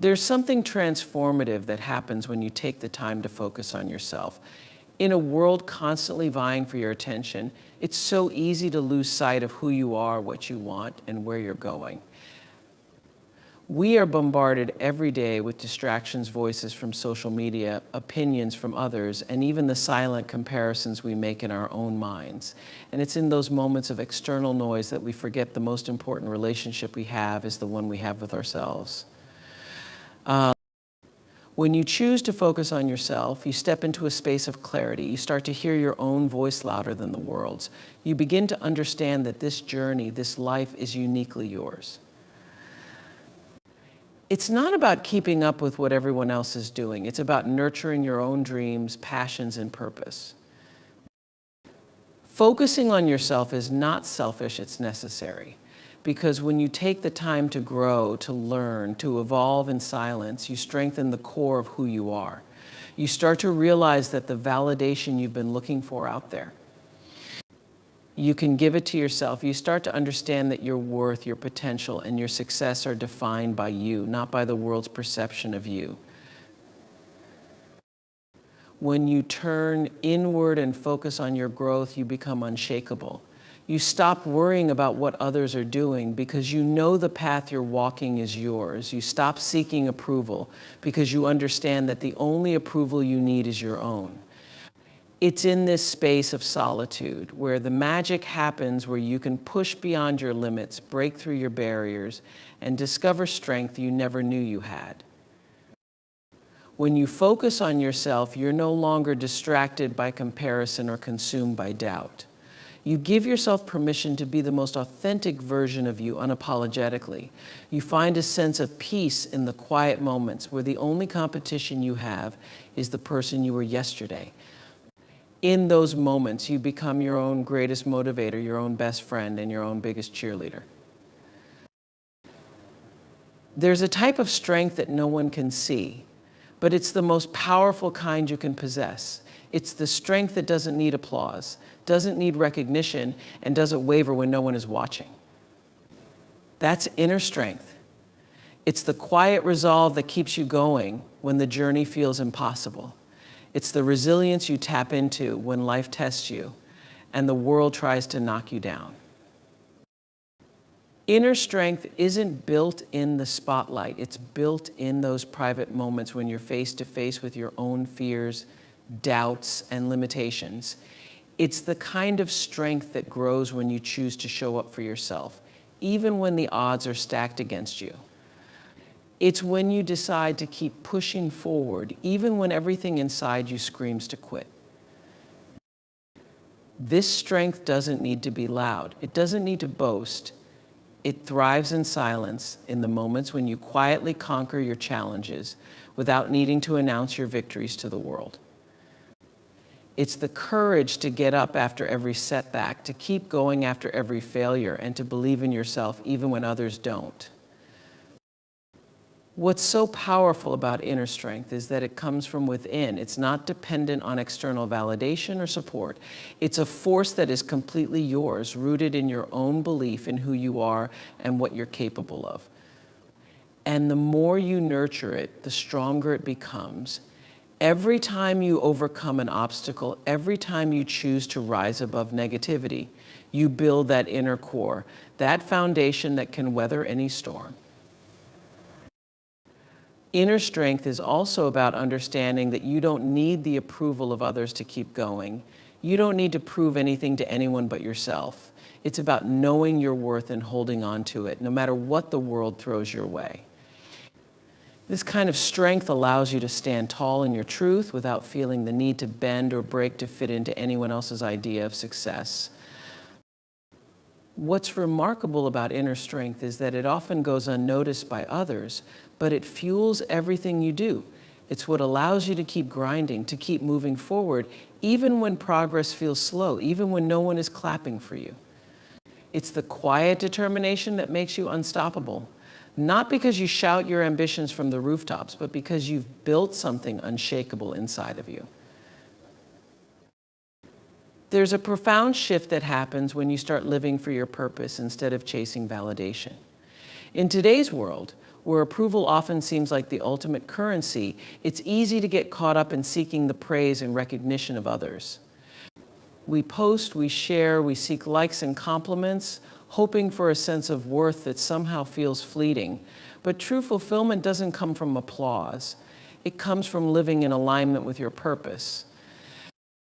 There's something transformative that happens when you take the time to focus on yourself. In a world constantly vying for your attention, it's so easy to lose sight of who you are, what you want, and where you're going. We are bombarded every day with distractions, voices from social media, opinions from others, and even the silent comparisons we make in our own minds. And it's in those moments of external noise that we forget the most important relationship we have is the one we have with ourselves. When you choose to focus on yourself, you step into a space of clarity. You start to hear your own voice louder than the world's. You begin to understand that this journey, this life, is uniquely yours. It's not about keeping up with what everyone else is doing. It's about nurturing your own dreams, passions, and purpose. Focusing on yourself is not selfish, it's necessary. Because when you take the time to grow, to learn, to evolve in silence, you strengthen the core of who you are. You start to realize that the validation you've been looking for out there, you can give it to yourself. You start to understand that your worth, your potential, and your success are defined by you, not by the world's perception of you. When you turn inward and focus on your growth, you become unshakable. You stop worrying about what others are doing because you know the path you're walking is yours. You stop seeking approval because you understand that the only approval you need is your own. It's in this space of solitude where the magic happens, where you can push beyond your limits, break through your barriers, and discover strength you never knew you had. When you focus on yourself, you're no longer distracted by comparison or consumed by doubt. You give yourself permission to be the most authentic version of you unapologetically. You find a sense of peace in the quiet moments where the only competition you have is the person you were yesterday. In those moments, you become your own greatest motivator, your own best friend, and your own biggest cheerleader. There's a type of strength that no one can see, but it's the most powerful kind you can possess. It's the strength that doesn't need applause, doesn't need recognition, and doesn't waver when no one is watching. That's inner strength. It's the quiet resolve that keeps you going when the journey feels impossible. It's the resilience you tap into when life tests you and the world tries to knock you down. Inner strength isn't built in the spotlight. It's built in those private moments when you're face to face with your own fears, doubts, and limitations. It's the kind of strength that grows when you choose to show up for yourself, even when the odds are stacked against you. It's when you decide to keep pushing forward, even when everything inside you screams to quit. This strength doesn't need to be loud. It doesn't need to boast. It thrives in silence, in the moments when you quietly conquer your challenges without needing to announce your victories to the world. It's the courage to get up after every setback, to keep going after every failure, and to believe in yourself even when others don't. What's so powerful about inner strength is that it comes from within. It's not dependent on external validation or support. It's a force that is completely yours, rooted in your own belief in who you are and what you're capable of. And the more you nurture it, the stronger it becomes. Every time you overcome an obstacle, every time you choose to rise above negativity, you build that inner core, that foundation that can weather any storm. Inner strength is also about understanding that you don't need the approval of others to keep going. You don't need to prove anything to anyone but yourself. It's about knowing your worth and holding on to it, no matter what the world throws your way. This kind of strength allows you to stand tall in your truth without feeling the need to bend or break to fit into anyone else's idea of success. What's remarkable about inner strength is that it often goes unnoticed by others, but it fuels everything you do. It's what allows you to keep grinding, to keep moving forward, even when progress feels slow, even when no one is clapping for you. It's the quiet determination that makes you unstoppable, not because you shout your ambitions from the rooftops, but because you've built something unshakable inside of you. There's a profound shift that happens when you start living for your purpose instead of chasing validation. In today's world, Where approval often seems like the ultimate currency, it's easy to get caught up in seeking the praise and recognition of others. We post, we share, we seek likes and compliments, hoping for a sense of worth that somehow feels fleeting. But true fulfillment doesn't come from applause. It comes from living in alignment with your purpose.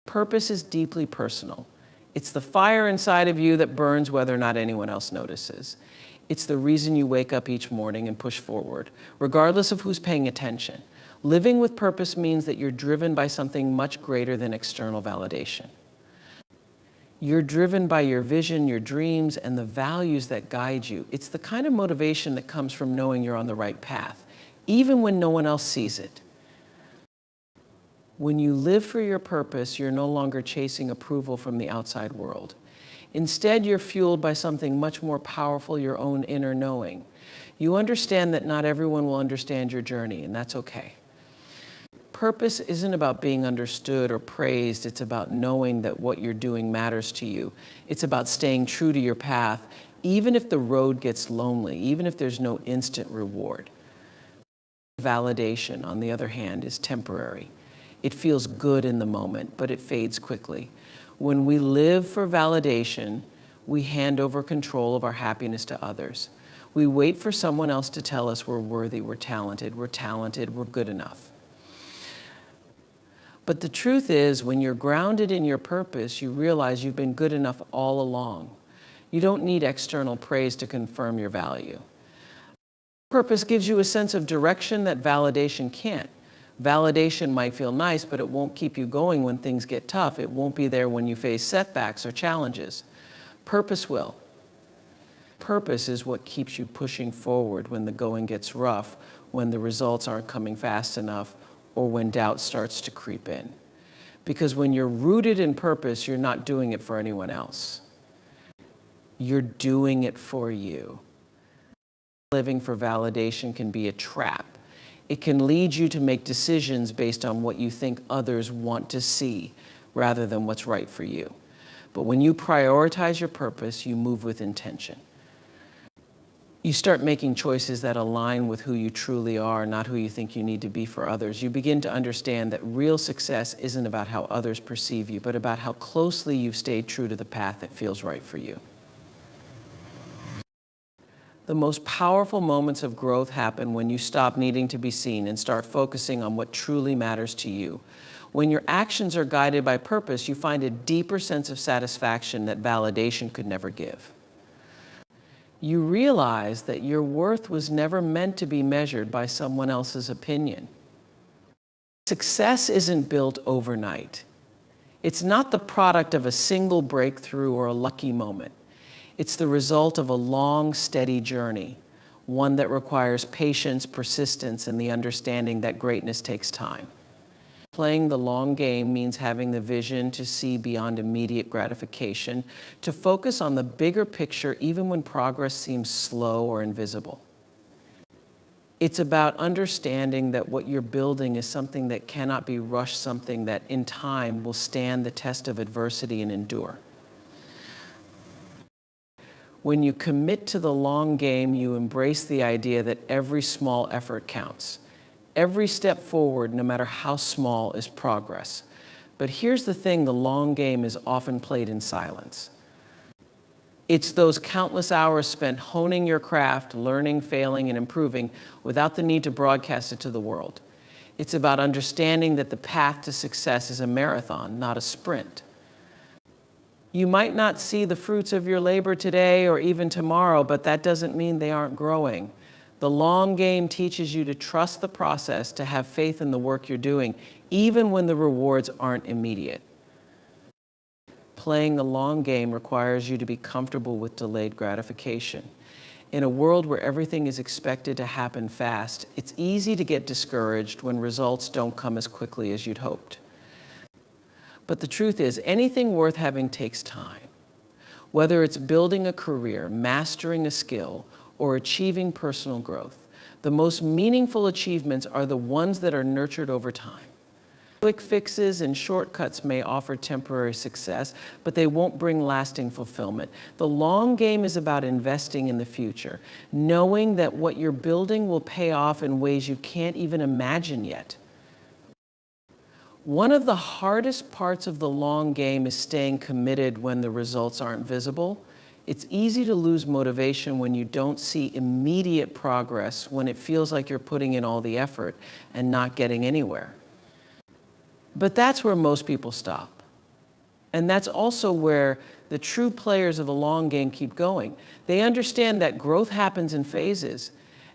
Purpose is deeply personal. It's the fire inside of you that burns whether or not anyone else notices. It's the reason you wake up each morning and push forward, regardless of who's paying attention. Living with purpose means that you're driven by something much greater than external validation. You're driven by your vision, your dreams, and the values that guide you. It's the kind of motivation that comes from knowing you're on the right path, even when no one else sees it. When you live for your purpose, you're no longer chasing approval from the outside world. Instead, you're fueled by something much more powerful, your own inner knowing. You understand that not everyone will understand your journey, and that's okay. Purpose isn't about being understood or praised. It's about knowing that what you're doing matters to you. It's about staying true to your path, even if the road gets lonely, even if there's no instant reward. Validation, on the other hand, is temporary. It feels good in the moment, but it fades quickly. When we live for validation, we hand over control of our happiness to others. We wait for someone else to tell us we're worthy, we're talented, we're good enough. But the truth is, when you're grounded in your purpose, you realize you've been good enough all along. You don't need external praise to confirm your value. Purpose gives you a sense of direction that validation can't. Validation might feel nice, but it won't keep you going when things get tough. It won't be there when you face setbacks or challenges. Purpose will. Purpose is what keeps you pushing forward when the going gets rough, when the results aren't coming fast enough, or when doubt starts to creep in. Because when you're rooted in purpose, you're not doing it for anyone else. You're doing it for you. Living for validation can be a trap. It can lead you to make decisions based on what you think others want to see, rather than what's right for you. But when you prioritize your purpose, you move with intention. You start making choices that align with who you truly are, not who you think you need to be for others. You begin to understand that real success isn't about how others perceive you, but about how closely you've stayed true to the path that feels right for you. The most powerful moments of growth happen when you stop needing to be seen and start focusing on what truly matters to you. When your actions are guided by purpose, you find a deeper sense of satisfaction that validation could never give. You realize that your worth was never meant to be measured by someone else's opinion. Success isn't built overnight. It's not the product of a single breakthrough or a lucky moment. It's the result of a long, steady journey, one that requires patience, persistence, and the understanding that greatness takes time. Playing the long game means having the vision to see beyond immediate gratification, to focus on the bigger picture even when progress seems slow or invisible. It's about understanding that what you're building is something that cannot be rushed, something that in time will stand the test of adversity and endure. When you commit to the long game, you embrace the idea that every small effort counts. Every step forward, no matter how small, is progress. But here's the thing, the long game is often played in silence. It's those countless hours spent honing your craft, learning, failing, and improving without the need to broadcast it to the world. It's about understanding that the path to success is a marathon, not a sprint. You might not see the fruits of your labor today or even tomorrow, but that doesn't mean they aren't growing. The long game teaches you to trust the process, to have faith in the work you're doing, even when the rewards aren't immediate. Playing the long game requires you to be comfortable with delayed gratification. In a world where everything is expected to happen fast, it's easy to get discouraged when results don't come as quickly as you'd hoped. But the truth is, anything worth having takes time. Whether it's building a career, mastering a skill, or achieving personal growth, the most meaningful achievements are the ones that are nurtured over time. Quick fixes and shortcuts may offer temporary success, but they won't bring lasting fulfillment. The long game is about investing in the future, knowing that what you're building will pay off in ways you can't even imagine yet. One of the hardest parts of the long game is staying committed when the results aren't visible. It's easy to lose motivation when you don't see immediate progress, when it feels like you're putting in all the effort and not getting anywhere. But that's where most people stop. And that's also where the true players of the long game keep going. They understand that growth happens in phases.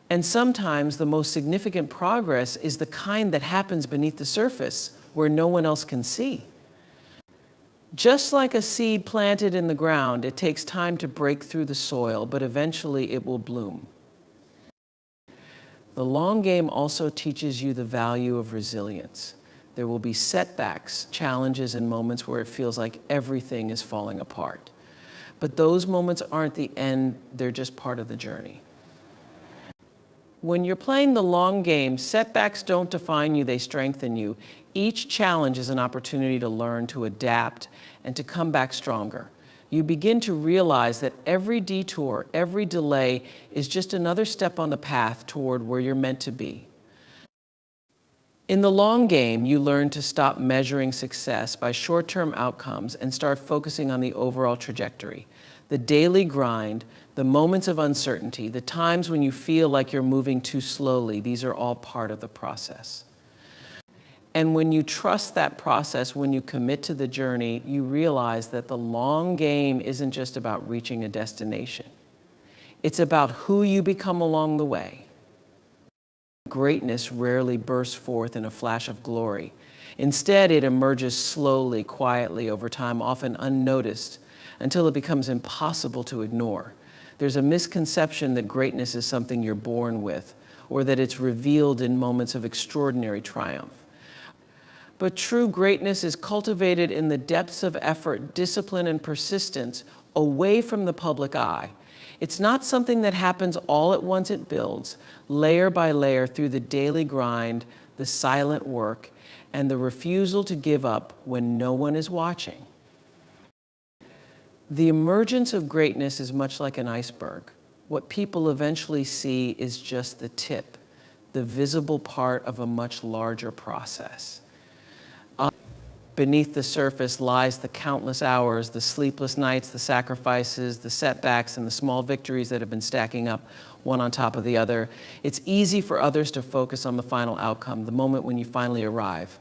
And sometimes the most significant progress is the kind that happens beneath the surface, where no one else can see. Just like a seed planted in the ground, it takes time to break through the soil, but eventually it will bloom. The long game also teaches you the value of resilience. There will be setbacks, challenges, and moments where it feels like everything is falling apart. But those moments aren't the end, they're just part of the journey. When you're playing the long game, setbacks don't define you, they strengthen you. Each challenge is an opportunity to learn, to adapt, and to come back stronger. You begin to realize that every detour, every delay is just another step on the path toward where you're meant to be. In the long game, you learn to stop measuring success by short-term outcomes and start focusing on the overall trajectory. The daily grind, the moments of uncertainty, the times when you feel like you're moving too slowly, these are all part of the process. And when you trust that process, when you commit to the journey, you realize that the long game isn't just about reaching a destination. It's about who you become along the way. Greatness rarely bursts forth in a flash of glory. Instead, it emerges slowly, quietly over time, often unnoticed, until it becomes impossible to ignore. There's a misconception that greatness is something you're born with, or that it's revealed in moments of extraordinary triumph. But true greatness is cultivated in the depths of effort, discipline, and persistence away from the public eye. It's not something that happens all at once, it builds, layer by layer through the daily grind, the silent work, and the refusal to give up when no one is watching. The emergence of greatness is much like an iceberg. What people eventually see is just the tip, the visible part of a much larger process. Beneath the surface lies the countless hours, the sleepless nights, the sacrifices, the setbacks, and the small victories that have been stacking up one on top of the other. It's easy for others to focus on the final outcome, the moment when you finally arrive.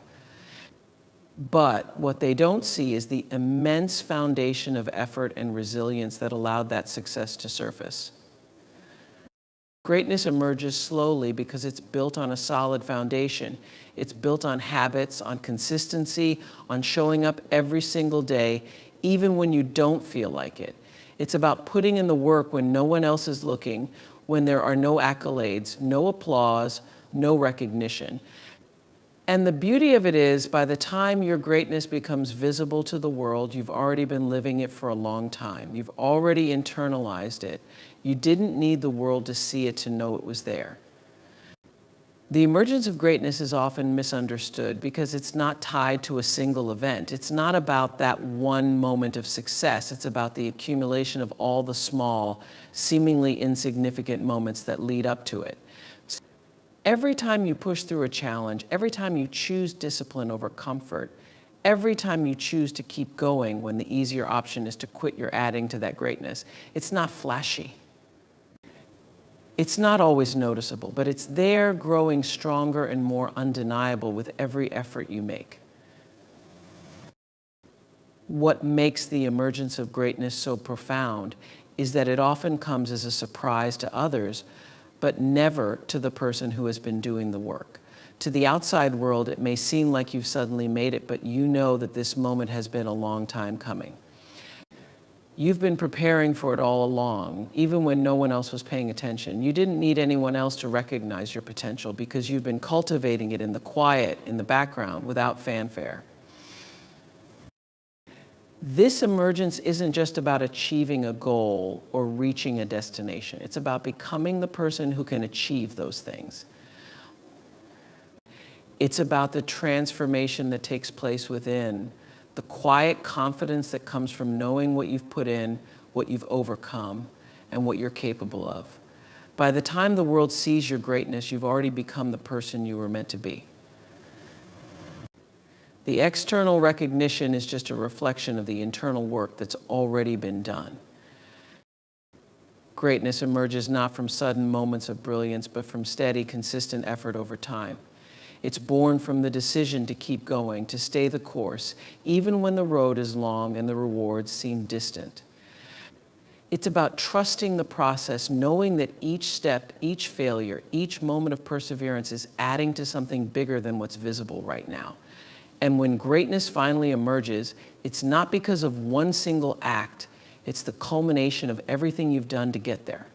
But what they don't see is the immense foundation of effort and resilience that allowed that success to surface. Greatness emerges slowly because it's built on a solid foundation. It's built on habits, on consistency, on showing up every single day, even when you don't feel like it. It's about putting in the work when no one else is looking, when there are no accolades, no applause, no recognition. And the beauty of it is, by the time your greatness becomes visible to the world, you've already been living it for a long time. You've already internalized it. You didn't need the world to see it to know it was there. The emergence of greatness is often misunderstood because it's not tied to a single event. It's not about that one moment of success. It's about the accumulation of all the small, seemingly insignificant moments that lead up to it. Every time you push through a challenge, every time you choose discipline over comfort, every time you choose to keep going when the easier option is to quit, you're adding to that greatness. It's not flashy. It's not always noticeable, but it's there, growing stronger and more undeniable with every effort you make. What makes the emergence of greatness so profound is that it often comes as a surprise to others, but never to the person who has been doing the work. To the outside world, it may seem like you've suddenly made it, but you know that this moment has been a long time coming. You've been preparing for it all along, even when no one else was paying attention. You didn't need anyone else to recognize your potential because you've been cultivating it in the quiet, in the background, without fanfare. This emergence isn't just about achieving a goal or reaching a destination. It's about becoming the person who can achieve those things. It's about the transformation that takes place within, the quiet confidence that comes from knowing what you've put in, what you've overcome, and what you're capable of. By the time the world sees your greatness, you've already become the person you were meant to be. The external recognition is just a reflection of the internal work that's already been done. Greatness emerges not from sudden moments of brilliance, but from steady, consistent effort over time. It's born from the decision to keep going, to stay the course, even when the road is long and the rewards seem distant. It's about trusting the process, knowing that each step, each failure, each moment of perseverance is adding to something bigger than what's visible right now. And when greatness finally emerges, it's not because of one single act, it's the culmination of everything you've done to get there.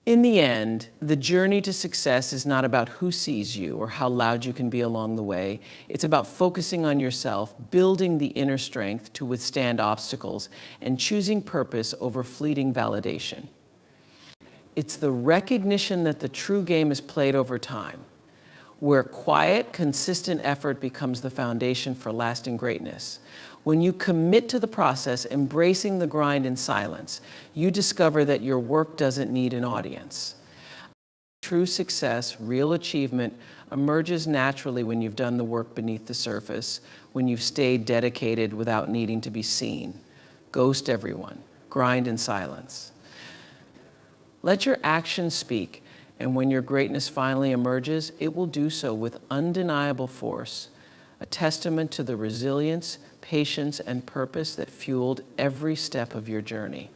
In the end, the journey to success is not about who sees you or how loud you can be along the way. It's about focusing on yourself, building the inner strength to withstand obstacles, and choosing purpose over fleeting validation. It's the recognition that the true game is played over time, where quiet, consistent effort becomes the foundation for lasting greatness. When you commit to the process, embracing the grind in silence, you discover that your work doesn't need an audience. True success, real achievement, emerges naturally when you've done the work beneath the surface, when you've stayed dedicated without needing to be seen. Ghost everyone. Grind in silence. Let your actions speak, and when your greatness finally emerges, it will do so with undeniable force, a testament to the resilience, patience, and purpose that fueled every step of your journey.